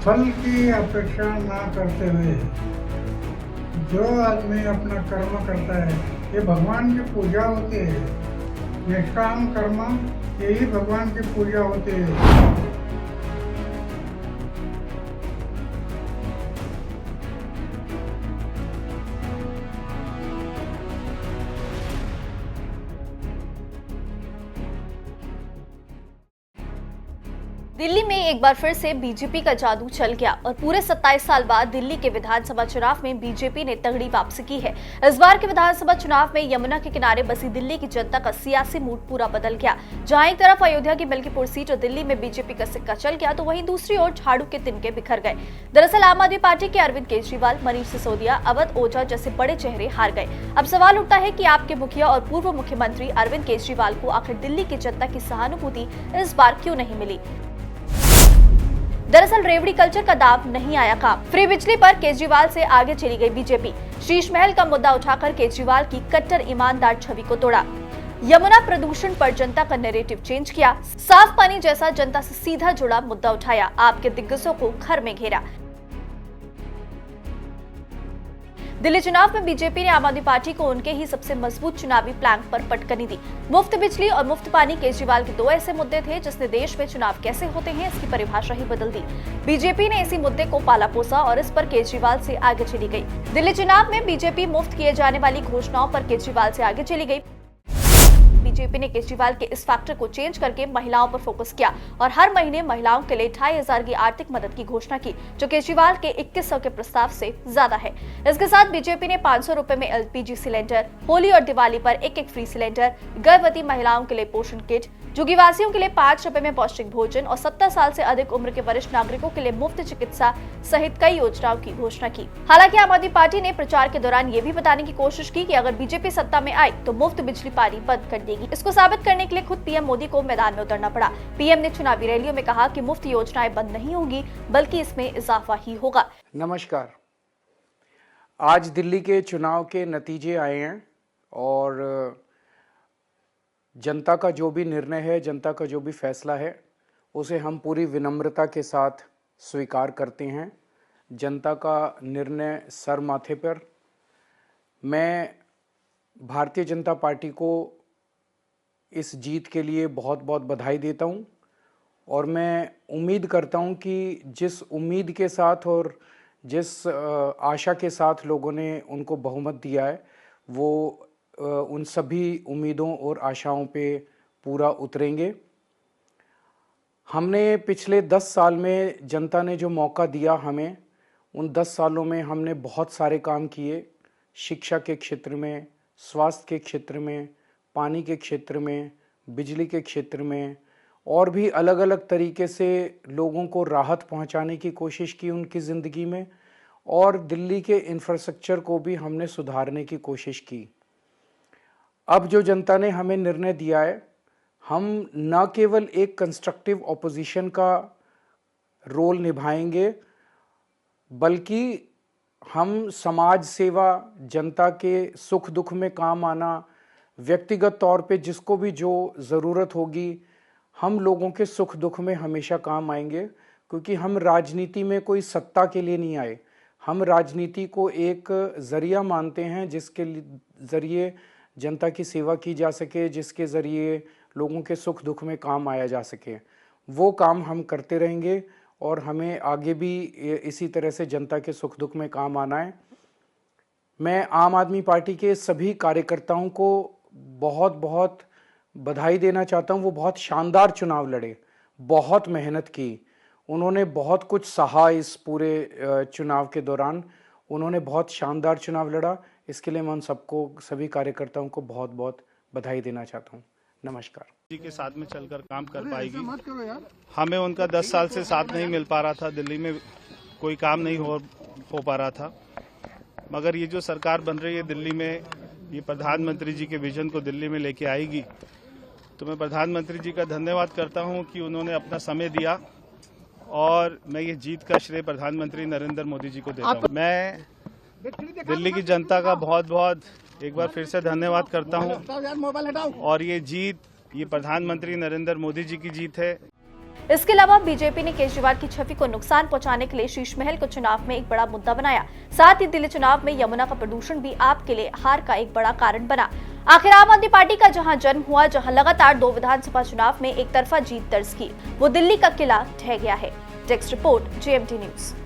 फल की अपेक्षा ना करते हुए जो आदमी अपना कर्म करता है, ये भगवान की पूजा होती है। निष्काम कर्म यही भगवान की पूजा होती है। दिल्ली में एक बार फिर से बीजेपी का जादू चल गया और पूरे 27 साल बाद दिल्ली के विधानसभा चुनाव में बीजेपी ने तगड़ी वापसी की है। इस बार के विधानसभा चुनाव में यमुना के किनारे बसी दिल्ली की जनता का सियासी मूड पूरा बदल गया। जहां एक तरफ अयोध्या की मिल्कीपुर सीट और दिल्ली में बीजेपी का सिक्का चल गया, तो वहीं दूसरी ओर झाड़ू के तिनके बिखर गए। दरअसल आम आदमी पार्टी के अरविंद केजरीवाल, मनीष सिसोदिया, अवध ओझा जैसे बड़े चेहरे हार गए। अब सवाल उठता है कि आपके मुखिया और पूर्व मुख्यमंत्री अरविंद केजरीवाल को आखिर दिल्ली की जनता की सहानुभूति इस बार क्यों नहीं मिली। दरअसल रेवड़ी कल्चर का दाव नहीं आया काम। फ्री बिजली पर केजरीवाल से आगे चली गई बीजेपी। शीश महल का मुद्दा उठाकर केजरीवाल की कट्टर ईमानदार छवि को तोड़ा। यमुना प्रदूषण पर जनता का नैरेटिव चेंज किया। साफ पानी जैसा जनता से सीधा जुड़ा मुद्दा उठाया। आपके दिग्गजों को घर में घेरा। दिल्ली चुनाव में बीजेपी ने आम आदमी पार्टी को उनके ही सबसे मजबूत चुनावी प्लान पर पटकनी दी। मुफ्त बिजली और मुफ्त पानी केजरीवाल के दो ऐसे मुद्दे थे जिसने देश में चुनाव कैसे होते हैं इसकी परिभाषा ही बदल दी। बीजेपी ने इसी मुद्दे को पाला पोसा और इस पर केजरीवाल से आगे चली गई। दिल्ली चुनाव में बीजेपी मुफ्त किए जाने वाली घोषणाओं पर केजरीवाल से आगे चली गई। बीजेपी ने केजरीवाल के इस फैक्टर को चेंज करके महिलाओं पर फोकस किया और हर महीने महिलाओं के लिए 2500 की आर्थिक मदद की घोषणा की, जो केजरीवाल के 2100 के प्रस्ताव से ज्यादा है। इसके साथ बीजेपी ने 500 रुपए में एलपीजी सिलेंडर, होली और दिवाली पर एक फ्री सिलेंडर, गर्भवती महिलाओं के लिए पोषण किट, झुग्गीवासियों के लिए 5 रुपए में पौष्टिक भोजन और 70 साल से अधिक उम्र के वरिष्ठ नागरिकों के लिए मुफ्त चिकित्सा सहित कई योजनाओं की घोषणा की। हालांकि आम आदमी पार्टी ने प्रचार के दौरान ये भी बताने की कोशिश की कि अगर बीजेपी सत्ता में आई तो मुफ्त बिजली पानी बंद कर देगी। इसको साबित करने के लिए खुद पीएम मोदी को मैदान में उतरना पड़ा। पीएम ने चुनावी रैलियों में कहा कि मुफ्त योजनाएं बंद नहीं होगी, बल्कि इसमें इजाफा ही होगा। नमस्कार। आज दिल्ली के चुनाव के नतीजे आए हैं और जनता का जो भी निर्णय है, जनता का जो भी फैसला है, उसे हम पूरी विनम्रता के साथ स्वीकार करते हैं। जनता का निर्णय सर माथे पर। मैं भारतीय जनता पार्टी को इस जीत के लिए बहुत बहुत बधाई देता हूं और मैं उम्मीद करता हूं कि जिस उम्मीद के साथ और जिस आशा के साथ लोगों ने उनको बहुमत दिया है, वो उन सभी उम्मीदों और आशाओं पे पूरा उतरेंगे। हमने पिछले 10 साल में जनता ने जो मौका दिया हमें, उन 10 सालों में हमने बहुत सारे काम किए। शिक्षा के क्षेत्र में, स्वास्थ्य के क्षेत्र में, पानी के क्षेत्र में, बिजली के क्षेत्र में और भी अलग अलग तरीके से लोगों को राहत पहुंचाने की कोशिश की उनकी ज़िंदगी में, और दिल्ली के इंफ्रास्ट्रक्चर को भी हमने सुधारने की कोशिश की। अब जो जनता ने हमें निर्णय दिया है, हम न केवल एक कंस्ट्रक्टिव ऑपोजिशन का रोल निभाएंगे, बल्कि हम समाज सेवा, जनता के सुख दुख में काम आना, व्यक्तिगत तौर पे जिसको भी जो ज़रूरत होगी, हम लोगों के सुख दुख में हमेशा काम आएंगे। क्योंकि हम राजनीति में कोई सत्ता के लिए नहीं आए, हम राजनीति को एक ज़रिया मानते हैं जिसके ज़रिए जनता की सेवा की जा सके, जिसके ज़रिए लोगों के सुख दुख में काम आया जा सके। वो काम हम करते रहेंगे और हमें आगे भी इसी तरह से जनता के सुख दुख में काम आना है। मैं आम आदमी पार्टी के सभी कार्यकर्ताओं को बहुत बहुत बधाई देना चाहता हूँ। वो बहुत शानदार चुनाव लड़े, बहुत मेहनत की, उन्होंने बहुत कुछ सहा इस पूरे चुनाव के दौरान। उन्होंने बहुत शानदार चुनाव लड़ा। इसके लिए मैं उन सबको, सभी कार्यकर्ताओं को बहुत बहुत बधाई देना चाहता हूँ। नमस्कार। जी के साथ में चलकर काम कर पाएगी। हमें उनका 10 साल से साथ नहीं मिल पा रहा था, दिल्ली में कोई काम नहीं हो पा रहा था, मगर ये जो सरकार बन रही है दिल्ली में, ये प्रधानमंत्री जी के विजन को दिल्ली में लेके आएगी। तो मैं प्रधानमंत्री जी का धन्यवाद करता हूँ कि उन्होंने अपना समय दिया और मैं ये जीत का श्रेय प्रधानमंत्री नरेंद्र मोदी जी को देता हूँ। मैं दिल्ली की जनता का बहुत बहुत एक बार फिर से धन्यवाद करता हूं और ये जीत, ये प्रधानमंत्री नरेंद्र मोदी जी की जीत है। इसके अलावा बीजेपी ने केजरीवाल की छवि को नुकसान पहुंचाने के लिए शीश महल को चुनाव में एक बड़ा मुद्दा बनाया। साथ ही दिल्ली चुनाव में यमुना का प्रदूषण भी आपके लिए हार का एक बड़ा कारण बना। आखिर आम आदमी पार्टी का जहां जन्म हुआ, जहां लगातार 2 विधानसभा चुनाव में एक तरफा जीत दर्ज की, वो दिल्ली का किला ढह गया है। Text report, GMT news.